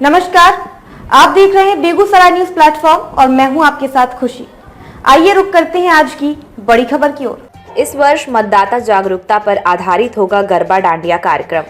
नमस्कार, आप देख रहे हैं बेगूसराय न्यूज प्लेटफॉर्म और मैं हूं आपके साथ खुशी। आइए रुक करते हैं आज की बड़ी खबर की ओर। इस वर्ष मतदाता जागरूकता पर आधारित होगा गरबा डांडिया कार्यक्रम।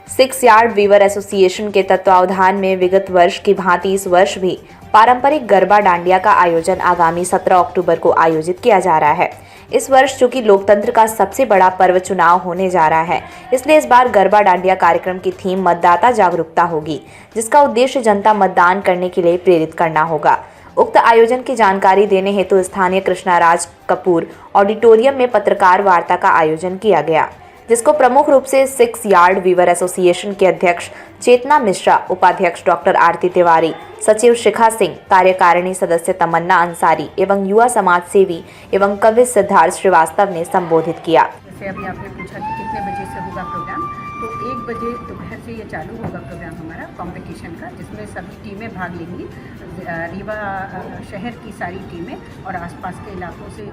6 यार्ड वीवर एसोसिएशन के तत्वावधान में विगत वर्ष की भांति इस वर्ष भी पारंपरिक गरबा डांडिया का आयोजन आगामी 17 अक्टूबर को आयोजित किया जा रहा है। इस वर्ष चूंकि लोकतंत्र का सबसे बड़ा पर्व चुनाव होने जा रहा है, इसलिए इस बार गरबा डांडिया कार्यक्रम की थीम मतदाता जागरूकता होगी, जिसका उद्देश्य जनता मतदान करने के लिए प्रेरित करना होगा। उक्त आयोजन की जानकारी देने हेतु स्थानीय कृष्णाराज कपूर ऑडिटोरियम में पत्रकार वार्ता का आयोजन किया गया, जिसको प्रमुख रूप से 6 यार्ड वीवर एसोसिएशन के अध्यक्ष चेतना मिश्रा, उपाध्यक्ष डॉक्टर आरती तिवारी, सचिव शिखा सिंह, कार्यकारिणी सदस्य तमन्ना अंसारी एवं युवा समाज सेवी एवं कवि सिद्धार्थ श्रीवास्तव ने संबोधित किया। जैसे अभी आपने पूछा कि कितने बजे से होगा प्रोग्राम, तो 1 बजे दोपहर से ये चालू होगा प्रोग्राम हमारा कंपटीशन का, जिसमें सभी टीमें भाग लेंगी। रीवा शहर की सारी टीमें और आसपास के इलाकों से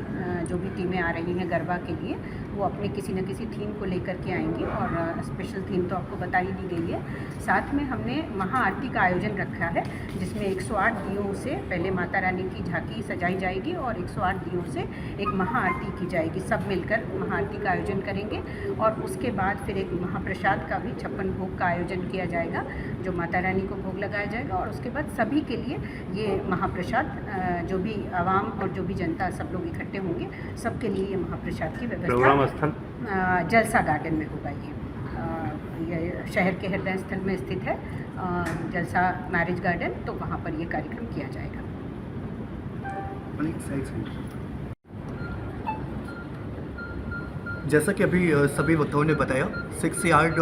जो भी टीमें आ रही हैं गरबा के लिए, वो अपने किसी न किसी थीम को लेकर के आएंगी और स्पेशल थीम तो आपको बता ही दी गई है। साथ में हमने महाआरती का आयोजन रखा है, जिसमें 108 दियों से पहले माता रानी की झांकी सजाई जाएगी और 108 दियों से एक महाआरती की जाएगी। सब मिलकर महाआरती का आयोजन करेंगे और उसके बाद फिर एक महाप्रसाद का भी 56 भोग का आयोजन किया जाएगा, जो माता रानी को भोग लगाया जाएगा। और उसके बाद सभी के लिए ये महाप्रसाद, जो भी आवाम और जो भी जनता सब लोग इकट्ठे होंगे, सबके लिए ये महाप्रसाद की व्यवस्था स्थल जलसा गार्डन में होगा। ये शहर के हृदय स्थल में स्थित है जलसा मैरिज गार्डन, तो वहाँ पर ये कार्यक्रम किया जाएगा। जैसा कि अभी सभी वक्ताओं ने बताया, 6 यार्ड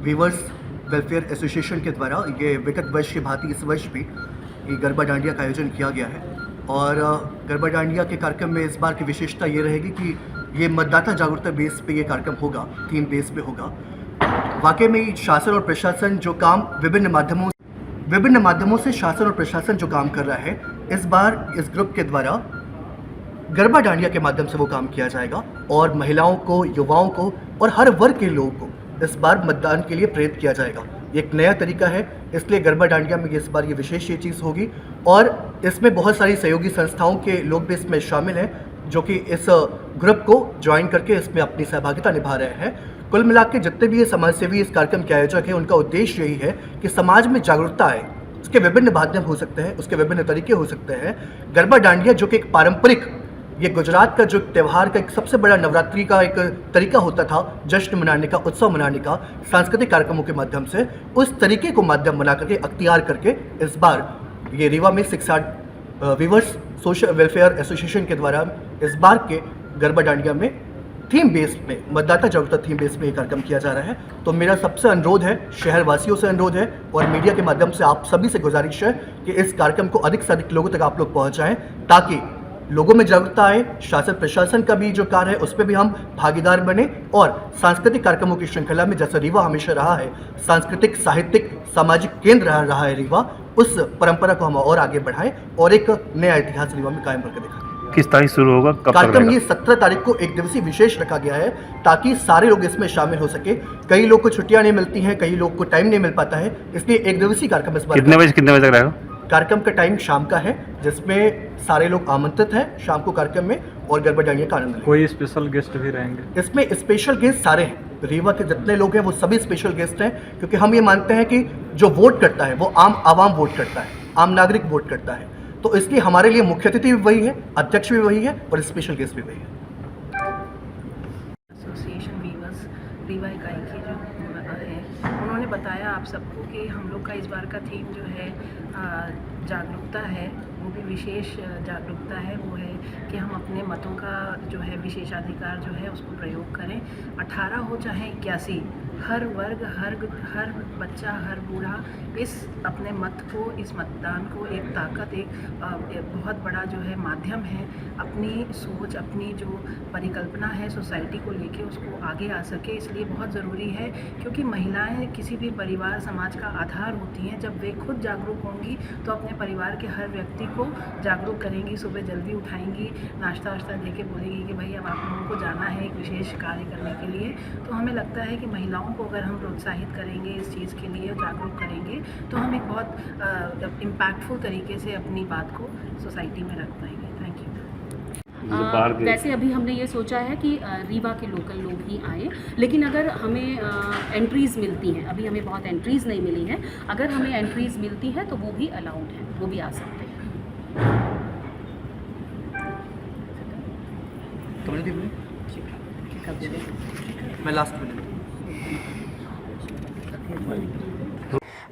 वीवर्स वेलफेयर एसोसिएशन के द्वारा ये विगत वर्ष की भांति इस वर्ष भी ये गरबा डांडिया का आयोजन किया गया है। और गरबा डांडिया के कार्यक्रम में इस बार की विशेषता ये रहेगी कि ये मतदाता जागरूकता बेस पे ये कार्यक्रम होगा, थीम बेस पे होगा। वाकई में शासन और प्रशासन जो काम विभिन्न माध्यमों से शासन और प्रशासन जो काम कर रहा है, इस बार इस ग्रुप के द्वारा गरबा डांडिया के माध्यम से वो काम किया जाएगा और महिलाओं को, युवाओं को और हर वर्ग के लोगों को इस बार मतदान के लिए प्रेरित किया जाएगा। एक नया तरीका है, इसलिए गरबा डांडिया में इस बार ये विशेष ये चीज़ होगी। और इसमें बहुत सारी सहयोगी संस्थाओं के लोग भी इसमें शामिल हैं, जो कि इस ग्रुप को ज्वाइन करके इसमें अपनी सहभागिता निभा रहे हैं। कुल मिला के जितने भी ये समाजसेवी इस कार्यक्रम के आयोजक हैं, उनका उद्देश्य यही है कि समाज में जागरूकता आए। उसके विभिन्न माध्यम हो सकते हैं, उसके विभिन्न तरीके हो सकते हैं। गरबा डांडिया जो कि एक पारंपरिक, ये गुजरात का जो त्यौहार का एक सबसे बड़ा नवरात्रि का एक तरीका होता था, जश्न मनाने का, उत्सव मनाने का, सांस्कृतिक कार्यक्रमों के माध्यम से, उस तरीके को माध्यम बना करके, अख्तियार करके इस बार ये रीवा में 6 yard weavers social welfare association के द्वारा इस बार के गरबा डांडिया में थीम बेस में, मतदाता जागरूकता थीम बेस में ये कार्यक्रम किया जा रहा है। तो मेरा सबसे अनुरोध है, शहरवासियों से अनुरोध है और मीडिया के माध्यम से आप सभी से गुजारिश है कि इस कार्यक्रम को अधिक से अधिक लोगों तक आप लोग पहुँचाएँ, ताकि लोगों में जागरूकता आए। शासन प्रशासन का भी जो कार्य है उस पर भी हम भागीदार बने और सांस्कृतिक कार्यक्रमों की श्रृंखला में, जैसे रीवा हमेशा रहा है सांस्कृतिक, साहित्यिक, सामाजिक केंद्र रहा है रीवा, उस परंपरा को हम और आगे बढ़ाएं और एक नया इतिहास रीवा में कायम करके दिखाएं। किस तारीख शुरू होगा, कब कार्यक्रम? ये 17 तारीख को एक दिवसीय विशेष रखा गया है, ताकि सारे लोग इसमें शामिल हो सके। कई लोग को छुट्टियां नहीं मिलती हैं, कई लोग को टाइम नहीं मिल पाता है, इसलिए एक दिवसीय कार्यक्रम इस बार। कितने बजे तक रहेगा कार्यक्रम का? टाइम शाम का है, जिसमें सारे लोग आमंत्रित हैं शाम को कार्यक्रम में और गरबा डांडिया का आनंद लेंगे। कोई स्पेशल गेस्ट भी रहेंगे इसमें? स्पेशल गेस्ट सारे हैं, रीवा के जितने लोग हैं वो सभी स्पेशल गेस्ट हैं, क्योंकि हम ये मानते हैं कि जो वोट करता है वो आवाम वोट करता है, आम नागरिक वोट करता है। तो इसलिए हमारे लिए मुख्य अतिथि भी वही है, अध्यक्ष भी वही है और स्पेशल गेस्ट भी वही है। एसोसिएशन वीवर्स रीवा इकाई की जो है, उन्होंने बताया आप सबको कि हम लोग का इस बार का थीम जो है जागरूकता है, वो भी विशेष जागरूकता है। वो है कि हम अपने मतों का जो है विशेषाधिकार जो है उसको प्रयोग करें। 18 हो चाहे 81, हर वर्ग, हर बच्चा, हर बूढ़ा इस अपने मत को, इस मतदान को एक ताकत, एक बहुत बड़ा जो है माध्यम है, अपनी सोच, अपनी जो परिकल्पना है सोसाइटी को लेके उसको आगे आ सके। इसलिए बहुत ज़रूरी है, क्योंकि महिलाएं किसी भी परिवार, समाज का आधार होती हैं। जब वे खुद जागरूक होंगी तो अपने परिवार के हर व्यक्ति को जागरूक करेंगी, सुबह जल्दी उठाएंगी, नाश्ता वाश्ता दे के बोलेंगी कि भाई अब आप लोगों को जाना है एक विशेष कार्य करने के लिए। तो हमें लगता है कि महिलाओं युवाओं को अगर हम प्रोत्साहित करेंगे इस चीज़ के लिए, जागरूक करेंगे, तो हम एक बहुत इम्पैक्टफुल तरीके से अपनी बात को सोसाइटी में रख पाएंगे। Thank you. वैसे अभी हमने ये सोचा है कि रीवा के लोकल लोग ही आए, लेकिन अगर हमें एंट्रीज़ मिलती हैं, अभी हमें बहुत एंट्रीज़ नहीं मिली हैं, अगर हमें एंट्रीज़ मिलती है तो वो भी अलाउड है, वो भी आ सकते हैं। मैं लास्ट में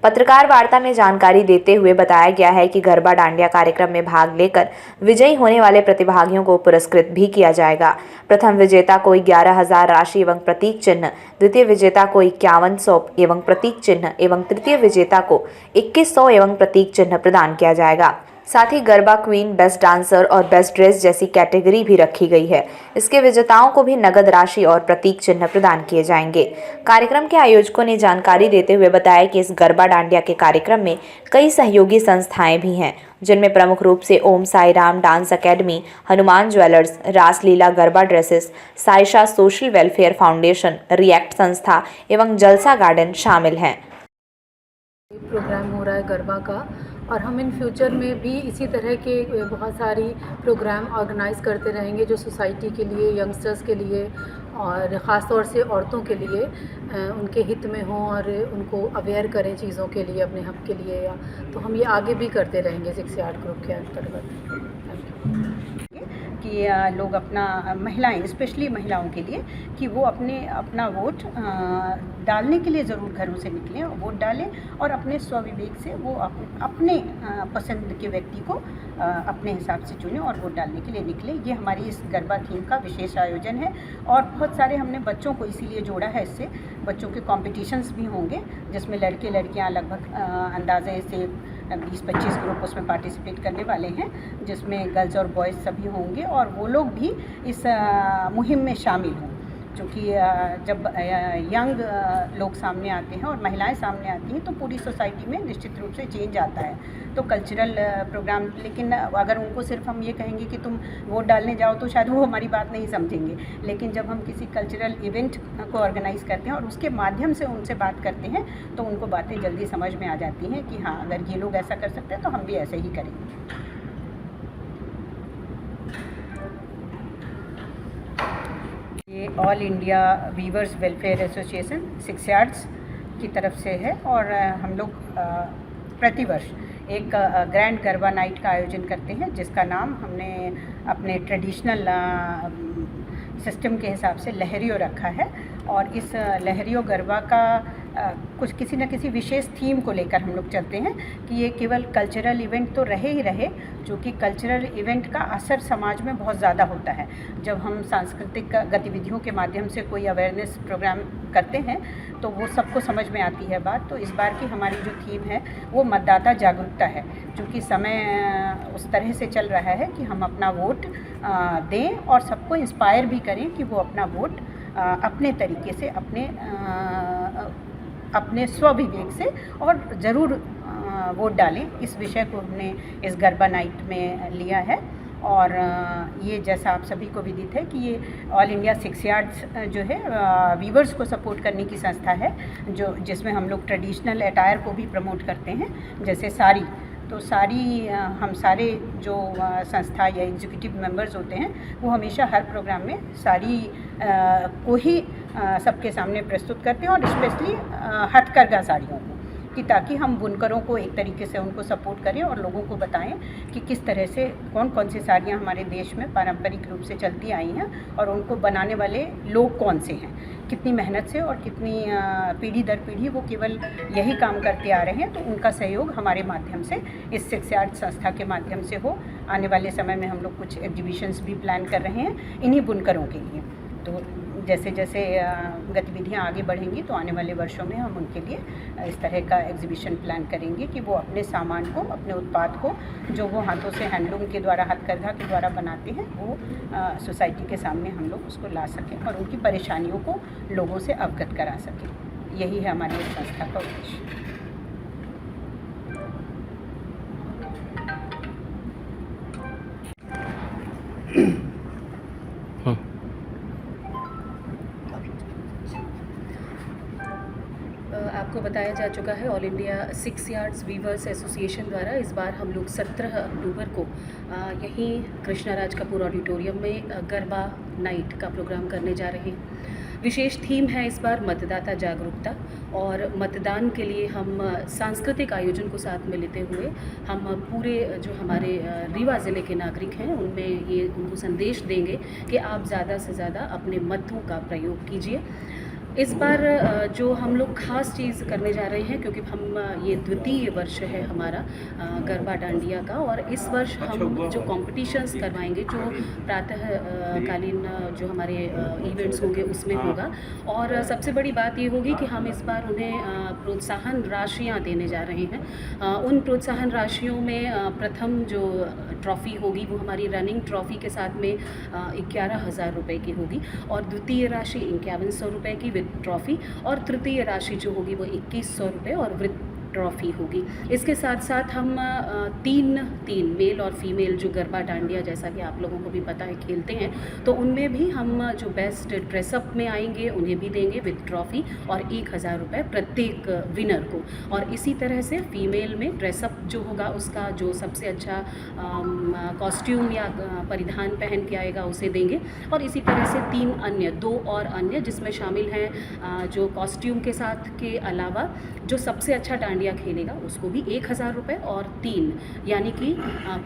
पत्रकार वार्ता में जानकारी देते हुए बताया गया है कि गरबा डांडिया कार्यक्रम में भाग लेकर विजयी होने वाले प्रतिभागियों को पुरस्कृत भी किया जाएगा। प्रथम विजेता को 11,000 राशि एवं प्रतीक चिन्ह, द्वितीय विजेता को 5100 एवं प्रतीक चिन्ह एवं तृतीय विजेता को 2100 एवं प्रतीक चिन्ह प्रदान किया जाएगा। साथ ही गरबा क्वीन, बेस्ट डांसर और बेस्ट ड्रेस जैसी कैटेगरी भी रखी गई है। इसके विजेताओं को भी नगद राशि और प्रतीक चिन्ह प्रदान किए जाएंगे। कार्यक्रम के आयोजकों ने जानकारी देते हुए बताया कि इस गरबा डांडिया के कार्यक्रम में कई सहयोगी संस्थाएं भी हैं, जिनमें प्रमुख रूप से Om Sai Ram dance academy, Hanuman jewellers, Raslila Garba dresses, Saisha social welfare foundation, react संस्था एवं जलसा गार्डन शामिल हैं। प्रोग्राम हो रहा है गरबा का, और हम इन फ्यूचर में भी इसी तरह के बहुत सारी प्रोग्राम ऑर्गेनाइज करते रहेंगे जो सोसाइटी के लिए, यंगस्टर्स के लिए और ख़ास तौर से औरतों के लिए उनके हित में हों और उनको अवेयर करें चीज़ों के लिए, अपने हक़ के लिए। या तो हम ये आगे भी करते रहेंगे 6 यार्ड ग्रुप के अंतर्गत। कि लोग अपना, महिलाएं, स्पेशली महिलाओं के लिए, कि वो अपना वोट डालने के लिए ज़रूर घरों से निकलें और वोट डालें, और अपने स्वविवेक से वो अपने पसंद के व्यक्ति को अपने हिसाब से चुनें और वोट डालने के लिए निकलें। ये हमारी इस गरबा थीम का विशेष आयोजन है। और बहुत सारे हमने बच्चों को इसीलिए जोड़ा है, इससे बच्चों के कॉम्पिटिशन्स भी होंगे, जिसमें लड़के लड़कियाँ लगभग अंदाजे से 20-25 ग्रुप उसमें पार्टिसिपेट करने वाले हैं, जिसमें गर्ल्स और बॉयज़ सभी होंगे, और वो लोग भी इस मुहिम में शामिल हों। क्योंकि जब यंग लोग सामने आते हैं और महिलाएं सामने आती हैं तो पूरी सोसाइटी में निश्चित रूप से चेंज आता है। तो कल्चरल प्रोग्राम, लेकिन अगर उनको सिर्फ हम ये कहेंगे कि तुम वोट डालने जाओ तो शायद वो हमारी बात नहीं समझेंगे। लेकिन जब हम किसी कल्चरल इवेंट को ऑर्गेनाइज करते हैं और उसके माध्यम से उनसे बात करते हैं तो उनको बातें जल्दी समझ में आ जाती हैं कि हाँ, अगर ये लोग ऐसा कर सकते हैं तो हम भी ऐसे ही करेंगे। ये all India weavers welfare association 6 yards की तरफ से है, और हम लोग प्रतिवर्ष एक ग्रैंड गरबा नाइट का आयोजन करते हैं, जिसका नाम हमने अपने ट्रेडिशनल सिस्टम के हिसाब से लहरियों रखा है। और इस लहरियों गरबा का कुछ किसी न किसी विशेष थीम को लेकर हम लोग चलते हैं कि ये केवल कल्चरल इवेंट तो रहे ही रहे, जो कि कल्चरल इवेंट का असर समाज में बहुत ज़्यादा होता है। जब हम सांस्कृतिक गतिविधियों के माध्यम से कोई अवेयरनेस प्रोग्राम करते हैं तो वो सबको समझ में आती है बात। तो इस बार की हमारी जो थीम है वो मतदाता जागरूकता है, क्योंकि समय उस तरह से चल रहा है कि हम अपना वोट दें और सबको इंस्पायर भी करें कि वो अपना वोट अपने तरीके से, अपने स्वविवेक से और ज़रूर वोट डालें। इस विषय को हमने इस गरबा नाइट में लिया है। और ये जैसा आप सभी को विदित है कि ये ऑल इंडिया 6 यार्ड्स जो है वीवर्स को सपोर्ट करने की संस्था है, जिसमें हम लोग ट्रेडिशनल अटायर को भी प्रमोट करते हैं, जैसे साड़ी। तो सारी हम सारे जो संस्था या एग्जीक्यूटिव मेंबर्स होते हैं वो हमेशा हर प्रोग्राम में साड़ी को ही सबके सामने प्रस्तुत करते हैं, और स्पेशली हथकरघा साड़ियों को, कि ताकि हम बुनकरों को एक तरीके से उनको सपोर्ट करें और लोगों को बताएं कि किस तरह से कौन कौन सी साड़ियाँ हमारे देश में पारंपरिक रूप से चलती आई हैं और उनको बनाने वाले लोग कौन से हैं, कितनी मेहनत से और कितनी पीढ़ी दर पीढ़ी वो केवल यही काम करते आ रहे हैं। तो उनका सहयोग हमारे माध्यम से, इस 6 यार्ड संस्था के माध्यम से हो। आने वाले समय में हम लोग कुछ एग्जीबिशंस भी प्लान कर रहे हैं इन्हीं बुनकरों के लिए। तो जैसे जैसे गतिविधियां आगे बढ़ेंगी तो आने वाले वर्षों में हम उनके लिए इस तरह का एग्जीबिशन प्लान करेंगे कि वो अपने सामान को, अपने उत्पाद को, जो वो हाथों से हैंडलूम के द्वारा, हथकरघा के द्वारा बनाते हैं, वो सोसाइटी के सामने हम लोग उसको ला सकें और उनकी परेशानियों को लोगों से अवगत करा सकें। यही है हमारी इस संस्था का उद्देश्य। बताया जा चुका है, all India 6 yards weavers association द्वारा इस बार हम लोग 17 अक्टूबर को यहीं कृष्णाराज कपूर ऑडिटोरियम में गरबा नाइट का प्रोग्राम करने जा रहे हैं। विशेष थीम है इस बार मतदाता जागरूकता, और मतदान के लिए हम सांस्कृतिक आयोजन को साथ में लेते हुए हम पूरे जो हमारे रीवा ज़िले के नागरिक हैं उनमें ये उनको संदेश देंगे कि आप ज़्यादा से ज़्यादा अपने मतों का प्रयोग कीजिए। इस बार जो हम लोग ख़ास चीज़ करने जा रहे हैं, क्योंकि हम ये द्वितीय वर्ष है हमारा गरबा डांडिया का, और इस वर्ष हम जो कॉम्पिटिशन्स करवाएंगे जो प्रातः कालीन जो हमारे इवेंट्स होंगे उसमें होगा। और सबसे बड़ी बात ये होगी कि हम इस बार उन्हें प्रोत्साहन राशियाँ देने जा रहे हैं। उन प्रोत्साहन राशियों में प्रथम जो ट्रॉफ़ी होगी वो हमारी रनिंग ट्रॉफ़ी के साथ में 11,000 रुपये की होगी, और द्वितीय राशि 5100 रुपये की ट्रॉफ़ी, और तृतीय राशि जो होगी वो 2100 रुपये और वृत्त ट्रॉफ़ी होगी। इसके साथ साथ हम तीन मेल और फीमेल जो गरबा डांडिया, जैसा कि आप लोगों को भी पता है, खेलते हैं, तो उनमें भी हम जो बेस्ट ड्रेसअप में आएंगे उन्हें भी देंगे विद ट्रॉफ़ी और 1000 रुपये प्रत्येक विनर को। और इसी तरह से फीमेल में ड्रेसअप जो होगा उसका जो सबसे अच्छा कॉस्ट्यूम या परिधान पहन के आएगा उसे देंगे। और इसी तरह से 2 और अन्य जिसमें शामिल हैं जो कॉस्ट्यूम के साथ के अलावा जो सबसे अच्छा डांडिया खेलेगा उसको भी 1000 रुपये, और 3 यानी कि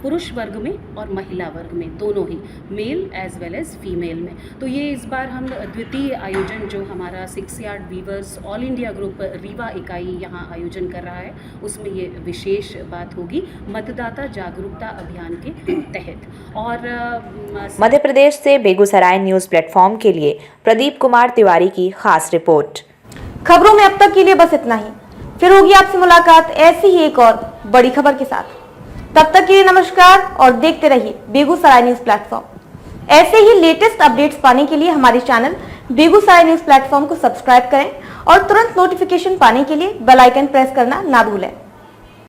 पुरुष वर्ग में और महिला वर्ग में दोनों ही, male as well as female में। तो ये इस बार हम द्वितीय आयोजन जो हमारा 6 yard weavers all India group Rewa इकाई यहाँ आयोजन कर रहा है उसमें ये विशेष बात होगी मतदाता जागरूकता अभियान के तहत। और मध्य प्रदेश से बेगूसराय न्यूज़ प्लेटफॉर्म के लिए प्रदीप कुमार तिवारी की खास रिपोर्ट। खबरों में अब तक के लिए बस इतना ही, फिर होगी आपसे मुलाकात ऐसी ही एक और बड़ी खबर के साथ। तब तक के लिए नमस्कार और देखते रहिए बेगूसराय न्यूज प्लेटफॉर्म। ऐसे ही लेटेस्ट अपडेट्स पाने के लिए हमारे चैनल बेगूसराय न्यूज प्लेटफॉर्म को सब्सक्राइब करें और तुरंत नोटिफिकेशन पाने के लिए बेल आइकन प्रेस करना ना भूलें।